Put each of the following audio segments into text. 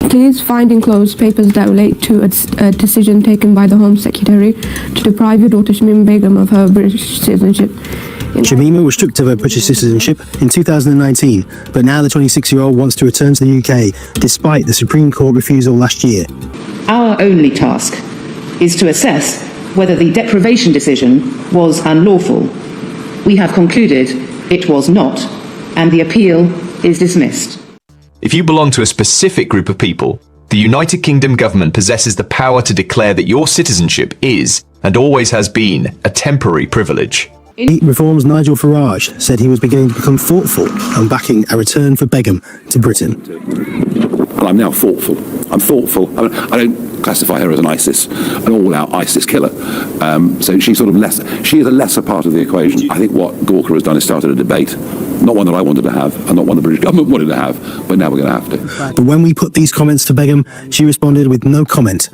Case finding closed papers that relate to a decision taken by the Home Secretary to deprive your daughter Shamima Begum of her British citizenship. Shamima was stripped of her British citizenship in 2019, but now the 26-year-old wants to return to the UK, despite the Supreme Court refusal last year. Our only task is to assess whether the deprivation decision was unlawful. We have concluded it was not, and the appeal is dismissed. If you belong to a specific group of people, the United Kingdom government possesses the power to declare that your citizenship is, and always has been, a temporary privilege. Reform's Nigel Farage said he was beginning to become thoughtful on backing a return for Begum to Britain. And I'm now thoughtful. I'm thoughtful. I don't classify her as an all-out ISIS killer. So she's sort of she is a lesser part of the equation. I think what Gawker has done is started a debate, not one that I wanted to have, and not one the British government wanted to have, but now we're going to have to. But when we put these comments to Begum, she responded with no comment,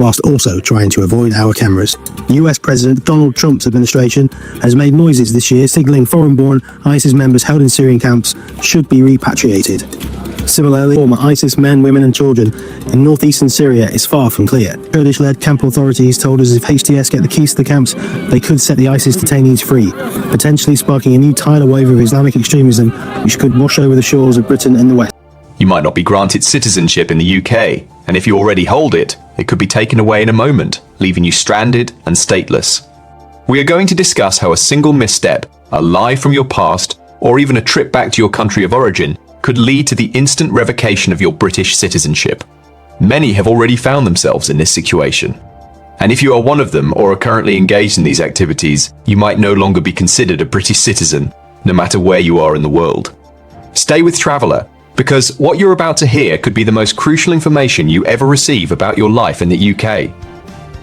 whilst also trying to avoid our cameras. US President Donald Trump's administration has made noises this year signaling foreign-born ISIS members held in Syrian camps should be repatriated. Similarly, former ISIS men, women and children in northeastern Syria is far from clear. Kurdish-led camp authorities told us if HTS get the keys to the camps, they could set the ISIS detainees free, potentially sparking a new tidal wave of Islamic extremism which could wash over the shores of Britain and the West. You might not be granted citizenship in the UK, and if you already hold it, it could be taken away in a moment, leaving you stranded and stateless. We are going to discuss how a single misstep, a lie from your past, or even a trip back to your country of origin could lead to the instant revocation of your British citizenship. Many have already found themselves in this situation. And if you are one of them or are currently engaged in these activities, you might no longer be considered a British citizen, no matter where you are in the world. Stay with Traveller, because what you're about to hear could be the most crucial information you ever receive about your life in the UK.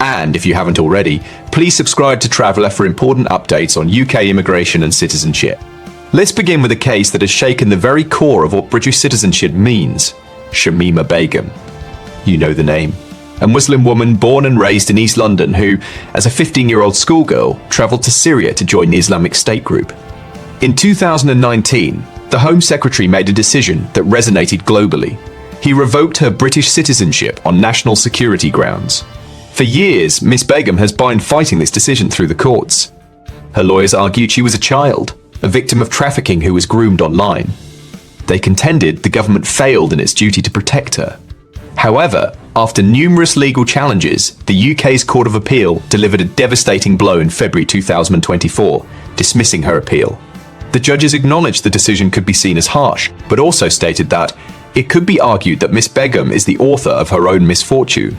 And if you haven't already, please subscribe to Traveller for important updates on UK immigration and citizenship. Let's begin with a case that has shaken the very core of what British citizenship means. Shamima Begum. You know the name. A Muslim woman born and raised in East London who, as a 15-year-old schoolgirl, travelled to Syria to join the Islamic State group. In 2019, the Home Secretary made a decision that resonated globally. He revoked her British citizenship on national security grounds. For years, Miss Begum has been fighting this decision through the courts. Her lawyers argued she was a child, a victim of trafficking who was groomed online. They contended the government failed in its duty to protect her. However, after numerous legal challenges, the UK's Court of Appeal delivered a devastating blow in February 2024, dismissing her appeal. The judges acknowledged the decision could be seen as harsh, but also stated that it could be argued that Miss Begum is the author of her own misfortune.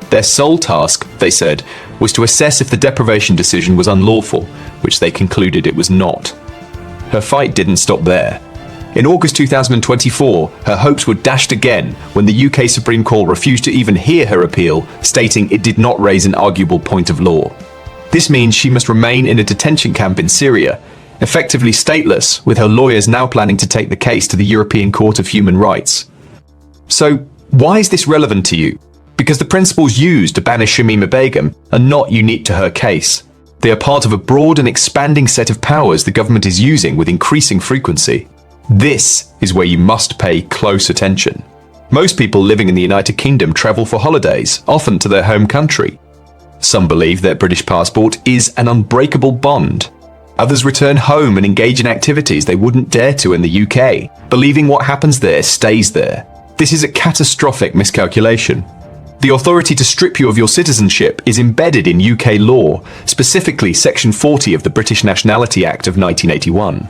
Their sole task, they said, was to assess if the deprivation decision was unlawful, which they concluded it was not. Her fight didn't stop there. In August 2024, her hopes were dashed again when the UK Supreme Court refused to even hear her appeal, stating it did not raise an arguable point of law. This means she must remain in a detention camp in Syria, effectively stateless, with her lawyers now planning to take the case to the European Court of Human Rights. So, why is this relevant to you? Because the principles used to banish Shamima Begum are not unique to her case. They are part of a broad and expanding set of powers the government is using with increasing frequency. This is where you must pay close attention. Most people living in the United Kingdom travel for holidays, often to their home country. Some believe their British passport is an unbreakable bond. Others return home and engage in activities they wouldn't dare to in the UK, believing what happens there stays there. This is a catastrophic miscalculation. The authority to strip you of your citizenship is embedded in UK law, specifically Section 40 of the British Nationality Act of 1981.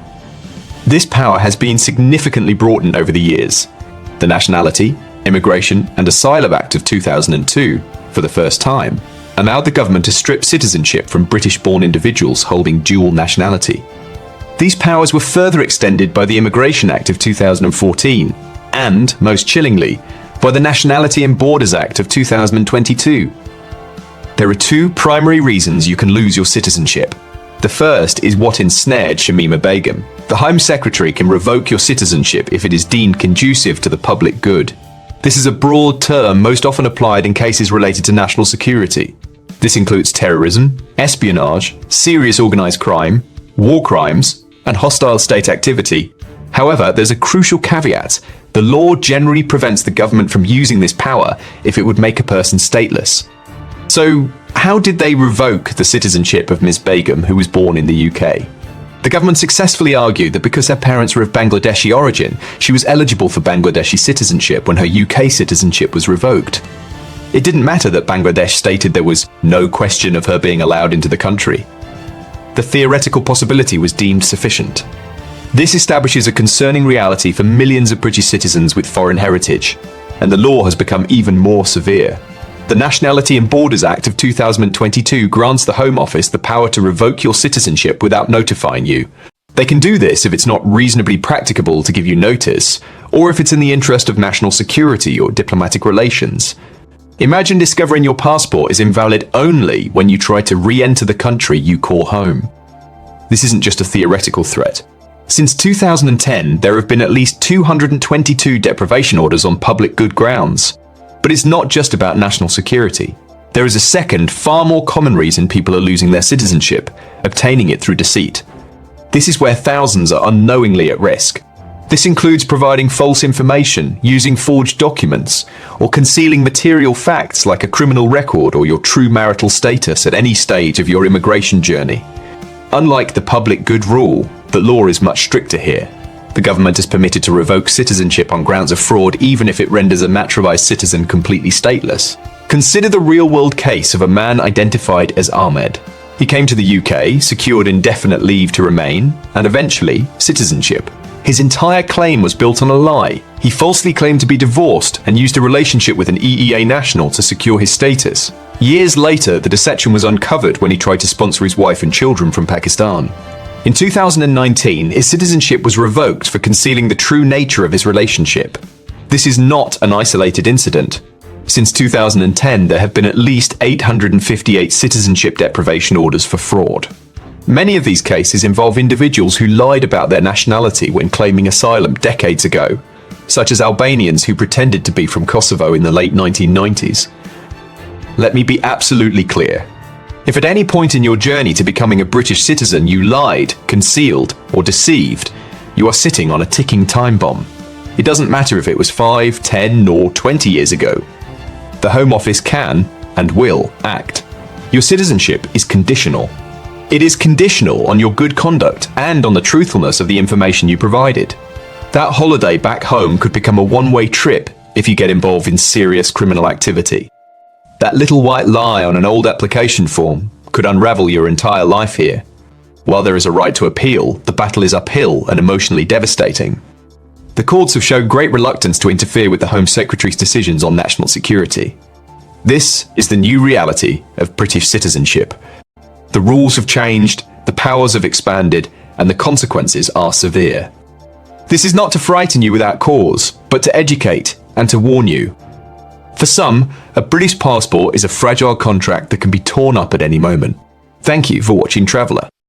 This power has been significantly broadened over the years. The Nationality, Immigration and Asylum Act of 2002, for the first time, allowed the government to strip citizenship from British-born individuals holding dual nationality. These powers were further extended by the Immigration Act of 2014 and, most chillingly, by the Nationality and Borders Act of 2022. There are two primary reasons you can lose your citizenship. The first is what ensnared Shamima Begum. The Home Secretary can revoke your citizenship if it is deemed conducive to the public good. This is a broad term most often applied in cases related to national security. This includes terrorism, espionage, serious organised crime, war crimes, and hostile state activity. However, there's a crucial caveat. The law generally prevents the government from using this power if it would make a person stateless. So, how did they revoke the citizenship of Ms. Begum, who was born in the UK? The government successfully argued that because her parents were of Bangladeshi origin, she was eligible for Bangladeshi citizenship when her UK citizenship was revoked. It didn't matter that Bangladesh stated there was no question of her being allowed into the country. The theoretical possibility was deemed sufficient. This establishes a concerning reality for millions of British citizens with foreign heritage, and the law has become even more severe. The Nationality and Borders Act of 2022 grants the Home Office the power to revoke your citizenship without notifying you. They can do this if it's not reasonably practicable to give you notice, or if it's in the interest of national security or diplomatic relations. Imagine discovering your passport is invalid only when you try to re-enter the country you call home. This isn't just a theoretical threat. Since 2010, there have been at least 222 deprivation orders on public good grounds. But it's not just about national security. There is a second, far more common reason people are losing their citizenship, obtaining it through deceit. This is where thousands are unknowingly at risk. This includes providing false information, using forged documents, or concealing material facts like a criminal record or your true marital status at any stage of your immigration journey. Unlike the public good rule, the law is much stricter here. The government is permitted to revoke citizenship on grounds of fraud even if it renders a naturalized citizen completely stateless. Consider the real-world case of a man identified as Ahmed. He came to the UK, secured indefinite leave to remain, and eventually citizenship. His entire claim was built on a lie. He falsely claimed to be divorced and used a relationship with an EEA national to secure his status. Years later, the deception was uncovered when he tried to sponsor his wife and children from Pakistan. In 2019, his citizenship was revoked for concealing the true nature of his relationship. This is not an isolated incident. Since 2010, there have been at least 858 citizenship deprivation orders for fraud. Many of these cases involve individuals who lied about their nationality when claiming asylum decades ago, such as Albanians who pretended to be from Kosovo in the late 1990s. Let me be absolutely clear. If at any point in your journey to becoming a British citizen you lied, concealed, or deceived, you are sitting on a ticking time bomb. It doesn't matter if it was 5, 10, or 20 years ago. The Home Office can and will act. Your citizenship is conditional. It is conditional on your good conduct and on the truthfulness of the information you provided. That holiday back home could become a one-way trip if you get involved in serious criminal activity. That little white lie on an old application form could unravel your entire life here. While there is a right to appeal, the battle is uphill and emotionally devastating. The courts have shown great reluctance to interfere with the Home Secretary's decisions on national security. This is the new reality of British citizenship. The rules have changed, the powers have expanded, and the consequences are severe. This is not to frighten you without cause, but to educate and to warn you. For some, a British passport is a fragile contract that can be torn up at any moment. Thank you for watching Traveller.